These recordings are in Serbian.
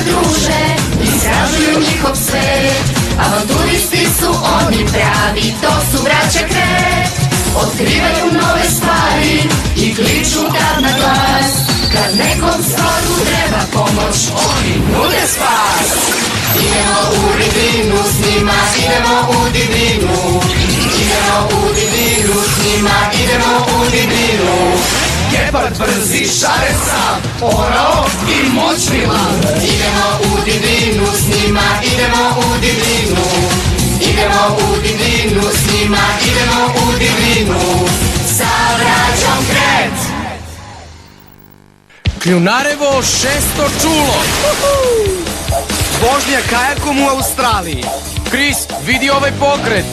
druže, istražuju njihov svet. Avanturisti su oni pravi, to su braća Kret. Otkrivaju nove stvari i kliču kad na glas. Kad nekom stvaru treba pomoć, oni nude spas. Idemo u divinu s njima, idemo u divinu. Idemo u divinu s njima, idemo u divinu. Gepard brzi, šaresav, orao i moćnila. Idemo u divinu s njima, idemo u divinu. Idemo u divinu s njima, idemo u divinu. Sa braćom Kret. Kljunarevo šesto čulo. Vožnja kajakom u Australiji. Kris, vidi ovaj pokret.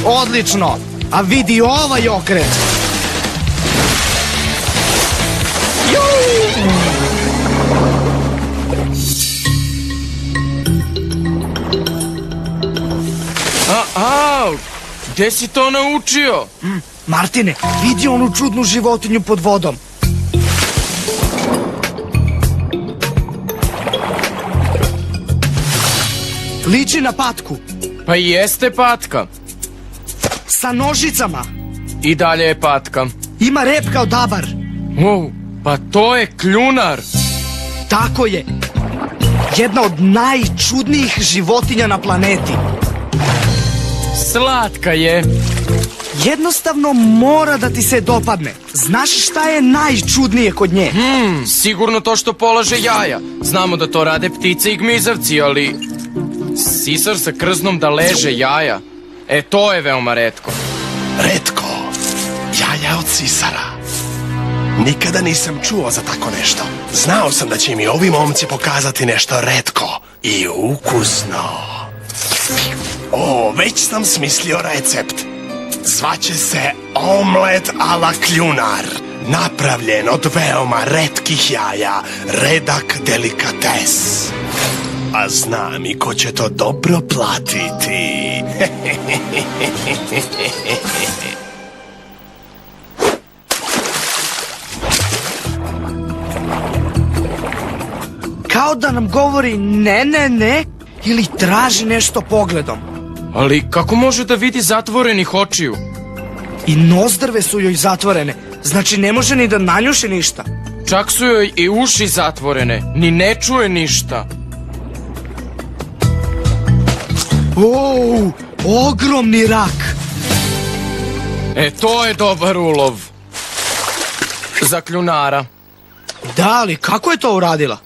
Odlično. A vidi ovaj okret. Gde si to naučio? Martine, vidi onu čudnu životinju pod vodom. Liči na patku. Pa jeste patka. Sa nožicama. I dalje je patka. Ima rep kao dabar. Pa to je kljunar. Tako je. Jedna od najčudnijih životinja na planeti. Slatka je. Jednostavno mora da ti se dopadne. Znaš šta je najčudnije kod nje? Sigurno to što polaže jaja. Znamo da to rade ptice i gmizavci, ali... Sisar sa krznom da leže jaja. To je veoma retko. Retko? Jaja od sisara? Nikada nisam čuo za tako nešto. Znao sam da će mi ovi momci pokazati nešto retko i ukusno. Već sam smislio recept. Zvaće se omlet a la kljunar. Napravljen od veoma retkih jaja. Redak delikates. A znam i ko će to dobro platiti. Kao da nam govori ne, ne, ne, ili traži nešto pogledom. Ali kako može da vidi zatvorenih očiju? I nozdrve su joj zatvorene, znači ne može ni da nanjuši ništa. Čak su joj i uši zatvorene, ni ne čuje ništa. Ogromni rak. To je dobar ulov. Za kljunara. Da, ali kako je to uradila?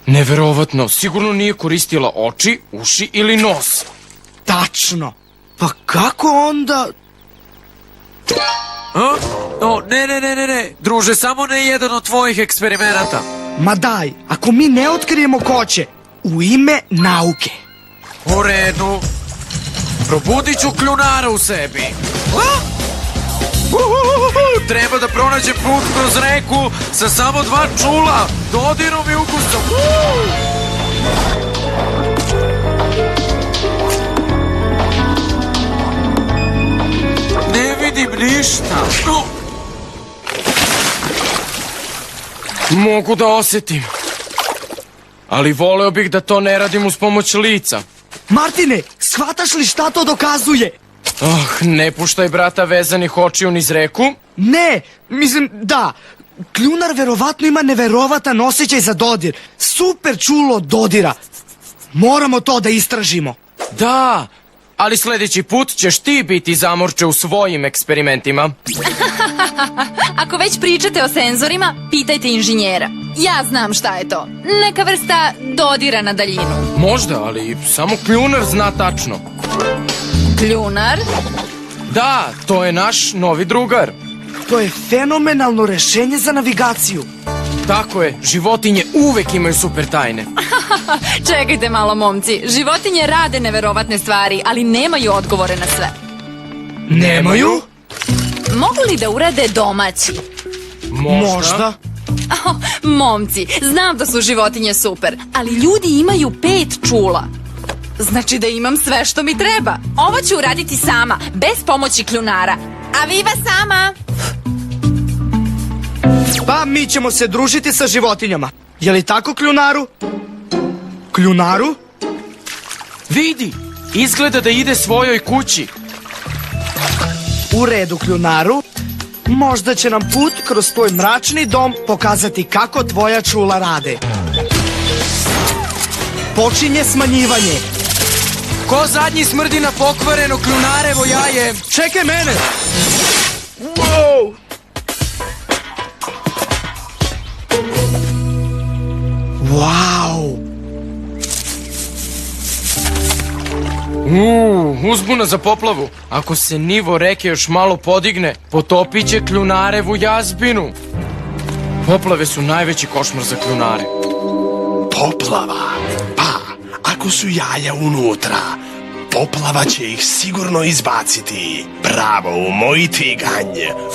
Neverovatno, sigurno nije koristila oči, uši ili nos. Tačno. Pa kako onda... Ne, druže, samo ne jedan od tvojih eksperimenata. Ma daj, ako mi ne otkrijemo ko će, u ime nauke. U redu. Probudit ću kljunara u sebi. Treba da pronađem put kroz reku sa samo 2 čula, dodirom i ukusom. Ne vidim ništa. Mogu da osetim. Ali voleo bih da to ne radim uz pomoć lica. Martine, shvataš li šta to dokazuje? Ne puštaj brata vezanih očiju niz reku. Ne, mislim, da. Kljunar verovatno ima neverovatan osjećaj za dodir. Super čulo dodira. Moramo to da istražimo. Da, ali sljedeći put ćeš ti biti zamorče u svojim eksperimentima. Ako već pričate o senzorima, pitajte inženjera. Ja znam šta je to. Neka vrsta dodira na daljinu. Možda, ali samo kljunar zna tačno. Kljunar? Da, to je naš novi drugar. To je fenomenalno rešenje za navigaciju. Tako je, životinje uvek imaju super tajne. Čekajte malo, momci. Životinje rade neverovatne stvari, ali nemaju odgovore na sve. Nemaju? Mogu li da urade domaći? Možda. Momci, znam da su životinje super, ali ljudi imaju 5 čula. Znači da imam sve što mi treba. Ovo ću uraditi sama, bez pomoći kljunara. A viva sama! Pa a mi ćemo se družiti sa životinjama. Je li tako, kljunaru? Kljunaru? Vidi, izgleda da ide svojoj kući. U redu, kljunaru. Možda će nam put kroz tvoj mračni dom pokazati kako tvoja čula rade. Počinje smanjivanje. Ko zadnji smrdi na pokvareno kljunarevo jaje? Čekaj mene! Wow! Wow! Uzbuna za poplavu. Ako se nivo reke još malo podigne, potopit će kljunarevu jazbinu. Poplave su najveći košmar za kljunare. Poplava? Pa, ako su jaja unutra, poplava će ih sigurno izbaciti. Pravo u moj tiganj.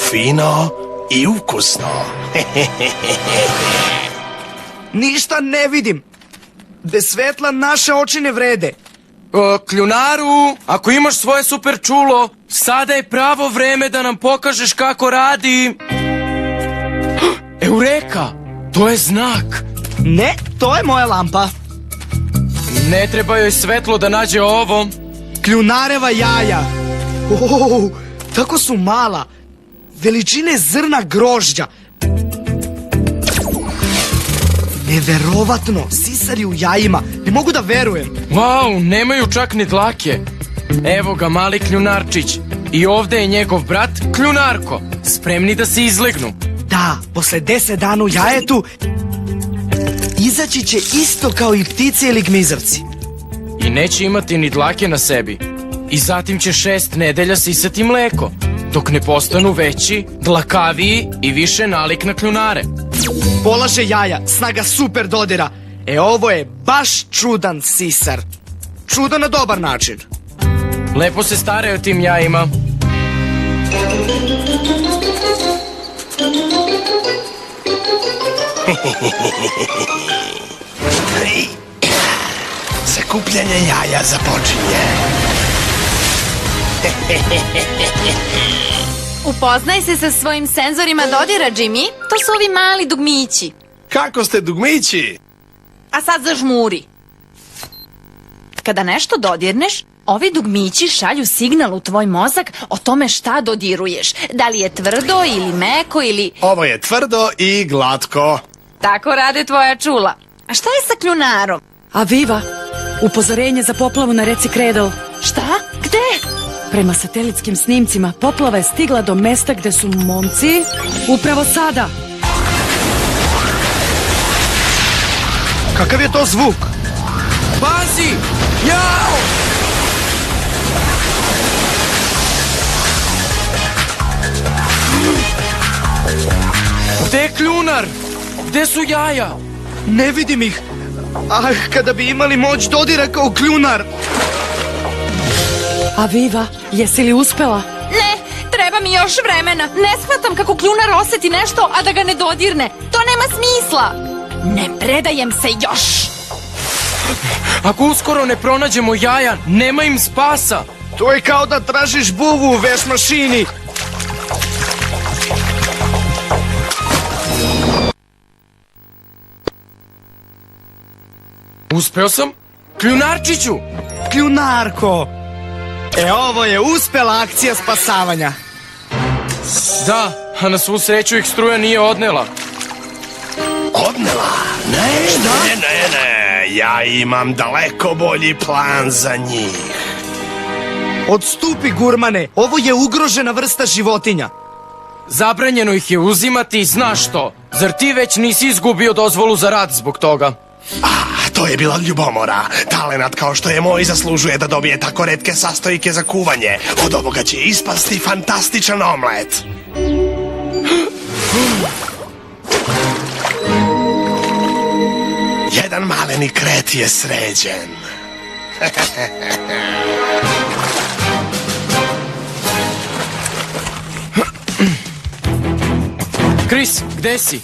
Fino i ukusno. Ništa ne vidim. Bez svetla naše oči ne vrede. Kljunaru, ako imaš svoje super čulo, sada je pravo vreme da nam pokažeš kako radi. Eureka! To je znak. Ne, to je moja lampa. Ne treba joj svetlo da nađe ovo. Kljunareva jaja. Tako su mala. Veličine zrna grožđa. Neverovatno, sisari u jajima. Ne mogu da verujem. Wow, nemaju čak ni dlake. Evo ga mali kljunarčić. I ovde je njegov brat Kljunarko. Spremni da se izlegnu. Da, posle 10 dana u jajetu izaći će isto kao i ptice ili gmizavci. I neće imati ni dlake na sebi. I zatim će 6 nedelja sisati mleko, dok ne postanu veći, dlakaviji i više nalik na kljunare. Polaže jaja, snaga super dodira. Ovo je baš čudan sisar. Čudan na dobar način. Lepo se staraju o tim jajima. Sakupljanje jaja započinje. Upoznaj se sa svojim senzorima dodira, Jimmy. To su ovi mali dugmići. Kako ste dugmići? A sad zažmuri. Kada nešto dodirneš, ovi dugmići šalju signal u tvoj mozak o tome šta dodiruješ. Da li je tvrdo ili meko ili... Ovo je tvrdo i glatko. Tako rade tvoja čula. A šta je sa kljunarom? Aviva, upozorenje za poplavu na reci Cradle. Šta? Gde? Prema satelitskim snimcima, poplava je stigla do mesta gde su momci upravo sada. Kakav je to zvuk? Pazi! Jao! Gde je kljunar? Gde su jaja? Ne vidim ih. Ah, kada bi imali moć dodira kao kljunar. Aviva, jesi li uspela? Ne, treba mi još vremena. Ne shvatam kako kljunar oseti nešto, a da ga ne dodirne. To nema smisla. Ne predajem se još. Ako uskoro ne pronađemo jaja, nema im spasa. To je kao da tražiš buvu u veš mašini. Uspeo sam? Kljunarčiću! Kljunarko! Ovo je uspela akcija spasavanja. Da, a na svu sreću ih struja nije odnela. Odnela? Ne. Ja imam daleko bolji plan za njih. Odstupi, gurmane. Ovo je ugrožena vrsta životinja. Zabranjeno ih je uzimati, znaš što? Zar ti već nisi izgubio dozvolu za rad zbog toga? To je bila ljubomora. Talenat kao što je moj zaslužuje da dobije tako retke sastojke za kuvanje. Od ovoga će ispasti fantastičan omlet. Jedan maleni kret je sređen. Kris, gde si?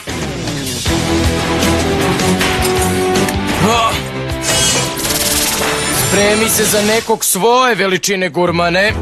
Spremi se za nekog svoje veličine, gurmane.